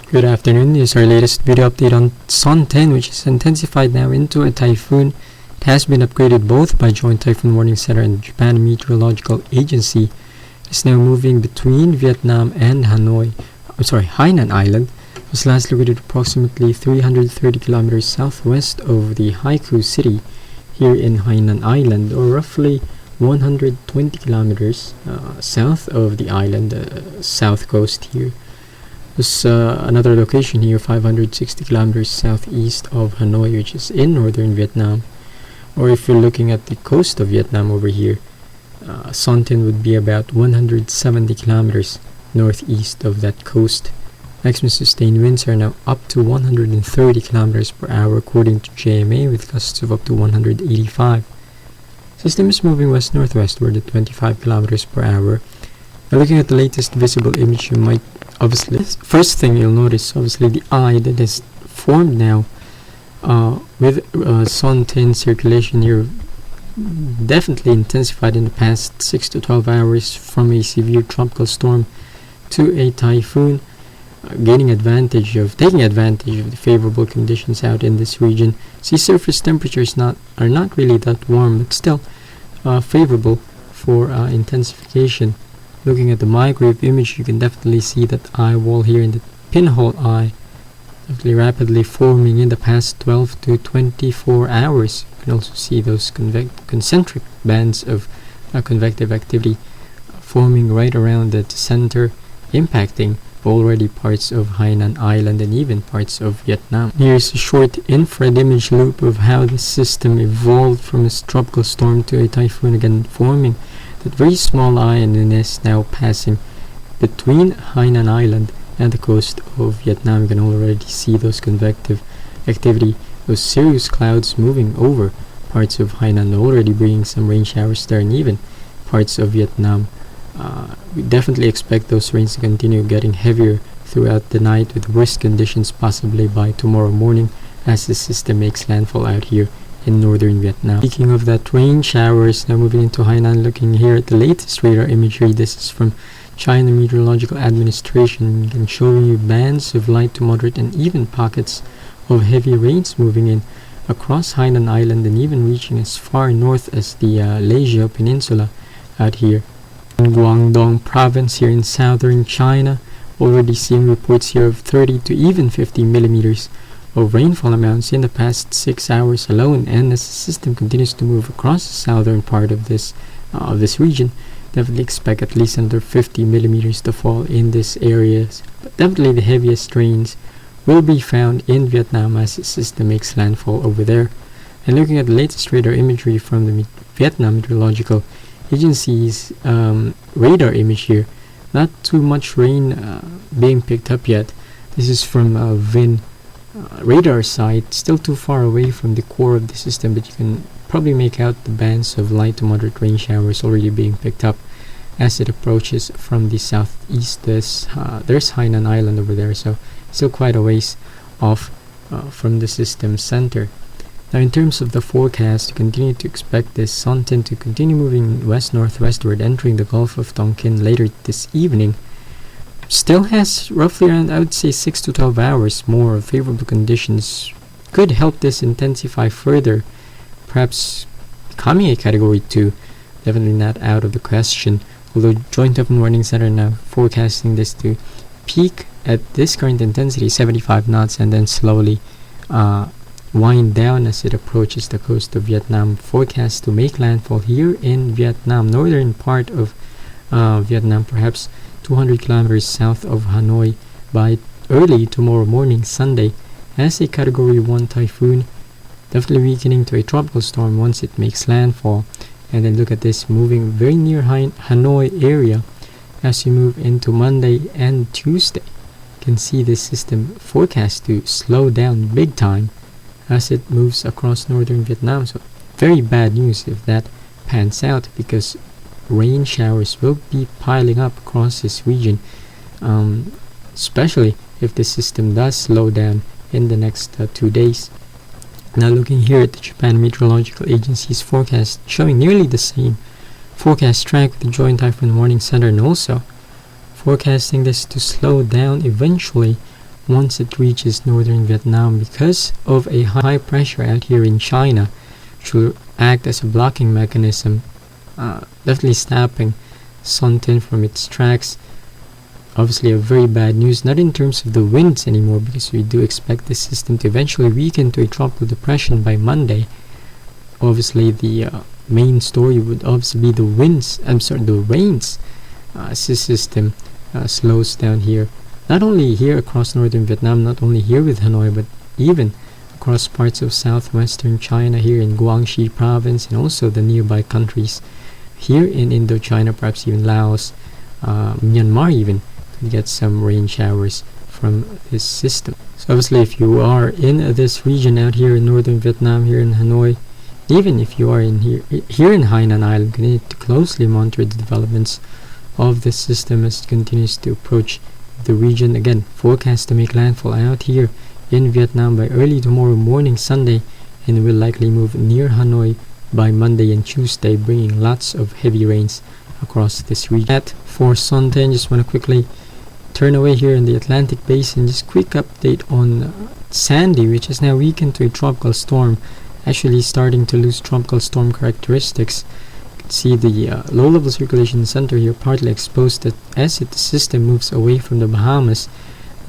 Good afternoon. This is our latest video update on Son-Tinh, which is intensified now into a typhoon. It has been upgraded both by Joint Typhoon Warning Center and the Japan Meteorological Agency. It is now moving between Vietnam and Hainan Island. It was last located approximately 330 kilometers southwest of the Haikou city here in Hainan Island, or roughly 120 kilometers south of the island, south coast here. There's another location here, 560 kilometers southeast of Hanoi, which is in northern Vietnam. Or if you're looking at the coast of Vietnam over here, Son-Tinh would be about 170 kilometers northeast of that coast. Maximum sustained winds are now up to 130 kilometers per hour according to JMA, with gusts of up to 185. System is moving west-northwestward at 25 kilometers per hour. Now looking at the latest visible image, you might obviously, first thing you'll notice, obviously, the eye that is formed now with Son-Tinh circulation here, definitely intensified in the past 6 to 12 hours from a severe tropical storm to a typhoon, taking advantage of the favorable conditions out in this region. Sea surface temperatures are not really that warm, but still favorable for intensification. Looking at the microwave image, you can definitely see that eye wall here in the pinhole eye definitely rapidly forming in the past 12 to 24 hours. You can also see those concentric bands of convective activity forming right around the center, impacting already parts of Hainan Island and even parts of Vietnam. Here's a short infrared image loop of how the system evolved from a tropical storm to a typhoon, again forming that very small eye, and then is now passing between Hainan Island and the coast of Vietnam. You can already see those convective activity, those cirrus clouds moving over parts of Hainan, already bringing some rain showers there, and even parts of Vietnam. We definitely expect those rains to continue getting heavier throughout the night, with worst conditions possibly by tomorrow morning as the system makes landfall out here in northern Vietnam. Speaking of that, rain showers now moving into Hainan. Looking here at the latest radar imagery, this is from China Meteorological Administration, and showing you bands of light to moderate and even pockets of heavy rains moving in across Hainan Island and even reaching as far north as the Lesia Peninsula out here in Guangxi Province here in southern China. Already seeing reports here of 30 to even 50 millimeters of rainfall amounts in the past 6 hours alone, and as the system continues to move across the southern part of this region, definitely expect at least under 50 millimeters to fall in this area. But definitely the heaviest rains will be found in Vietnam as the system makes landfall over there. And looking at the latest radar imagery from the Vietnam Meteorological Agency's radar image here, not too much rain being picked up yet. This is from VIN radar site, still too far away from the core of the system, but you can probably make out the bands of light to moderate rain showers already being picked up as it approaches from the southeast. There's Hainan Island over there, so still quite a ways off from the system center. Now in terms of the forecast, you continue to expect this Son-Tinh to continue moving west-northwestward, entering the Gulf of Tonkin later this evening. Still has roughly around, I would say, 6 to 12 hours more of favorable conditions. Could help this intensify further, perhaps becoming a Category 2. Definitely not out of the question, although Joint Typhoon Warning Center now forecasting this to peak at this current intensity, 75 knots, and then slowly wind down as it approaches the coast of Vietnam. Forecast to make landfall here in Vietnam, northern part of Vietnam, perhaps 200 kilometers south of Hanoi by early tomorrow morning, Sunday, as a Category 1 typhoon, definitely weakening to a tropical storm once it makes landfall. And then look at this, moving very near Hanoi area as you move into Monday and Tuesday. You can see this system forecast to slow down big time as it moves across northern Vietnam. So very bad news if that pans out, because rain showers will be piling up across this region, especially if the system does slow down in the next 2 days. Now looking here at the Japan Meteorological Agency's forecast, showing nearly the same forecast track with the Joint Typhoon Warning Center, and also forecasting this to slow down eventually once it reaches northern Vietnam because of a high pressure out here in China, which will act as a blocking mechanism, definitely stopping Son-Tinh from its tracks. Obviously a very bad news, not in terms of the winds anymore, because we do expect this system to eventually weaken to a tropical depression by Monday. Obviously the main story would obviously be the rains. As this system slows down here, not only here across northern Vietnam, not only here with Hanoi, but even across parts of southwestern China, here in Guangxi Province, and also the nearby countries here in Indochina, perhaps even Laos, Myanmar even could get some rain showers from this system. So obviously if you are in this region out here in northern Vietnam, here in Hanoi, even if you are in here in Hainan Island, you need to closely monitor the developments of this system as it continues to approach the region. Again, forecast to make landfall out here in Vietnam by early tomorrow morning, Sunday, and will likely move near Hanoi by Monday and Tuesday, bringing lots of heavy rains across this region. For Son-Tinh, just want to quickly turn away here in the Atlantic Basin. Just quick update on Sandy, which is now weakened to a tropical storm, actually starting to lose tropical storm characteristics. You can see the low-level circulation center here partly exposed as the system moves away from the Bahamas,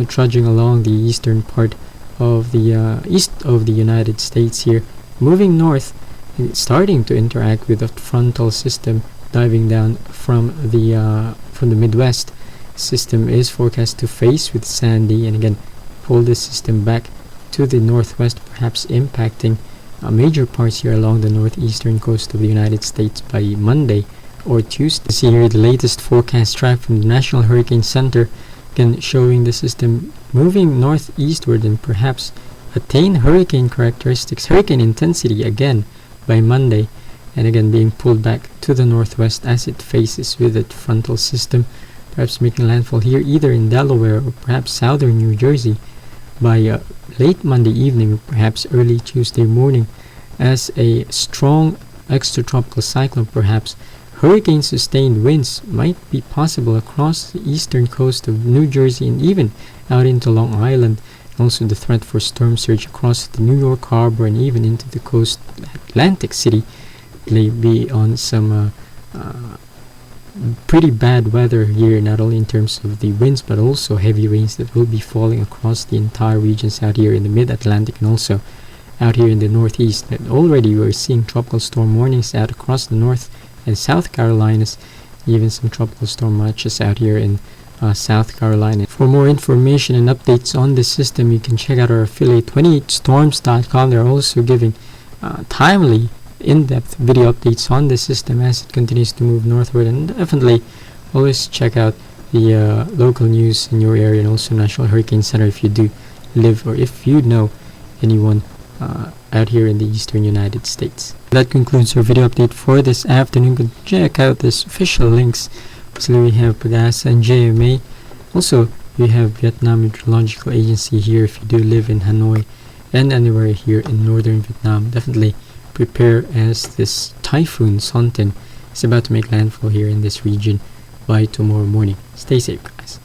trudging along the eastern part of the east of the United States here, moving north and starting to interact with the frontal system diving down from the Midwest. System is forecast to face with Sandy and again pull this system back to the northwest, perhaps impacting major parts here along the northeastern coast of the United States by Monday or Tuesday. See here the latest forecast track from the National Hurricane Center, again showing the system moving northeastward and perhaps attain hurricane characteristics, hurricane intensity again by Monday, and again being pulled back to the northwest as it faces with that frontal system, perhaps making landfall here either in Delaware or perhaps southern New Jersey by late Monday evening or perhaps early Tuesday morning as a strong extratropical cyclone. Perhaps hurricane sustained winds might be possible across the eastern coast of New Jersey and even out into Long Island. Also the threat for storm surge across the New York Harbor and even into the coast Atlantic City may be on some pretty bad weather here, not only in terms of the winds but also heavy rains that will be falling across the entire regions out here in the mid-Atlantic and also out here in the northeast. And already we're seeing tropical storm warnings out across the North and South Carolinas, even some tropical storm watches out here in South Carolina. For more information and updates on this system, you can check out our affiliate 28storms.com. They're also giving timely in-depth video updates on the system as it continues to move northward, and definitely always check out the local news in your area and also National Hurricane Center if you do live or if you know anyone out here in the eastern United States. That concludes our video update for this afternoon. You can check out this official links. So we have Pagasa and JMA. Also we have Vietnam Meteorological Agency here if you do live in Hanoi and anywhere here in northern Vietnam. Definitely prepare as this Typhoon Son-Tinh is about to make landfall here in this region by tomorrow morning. Stay safe, guys.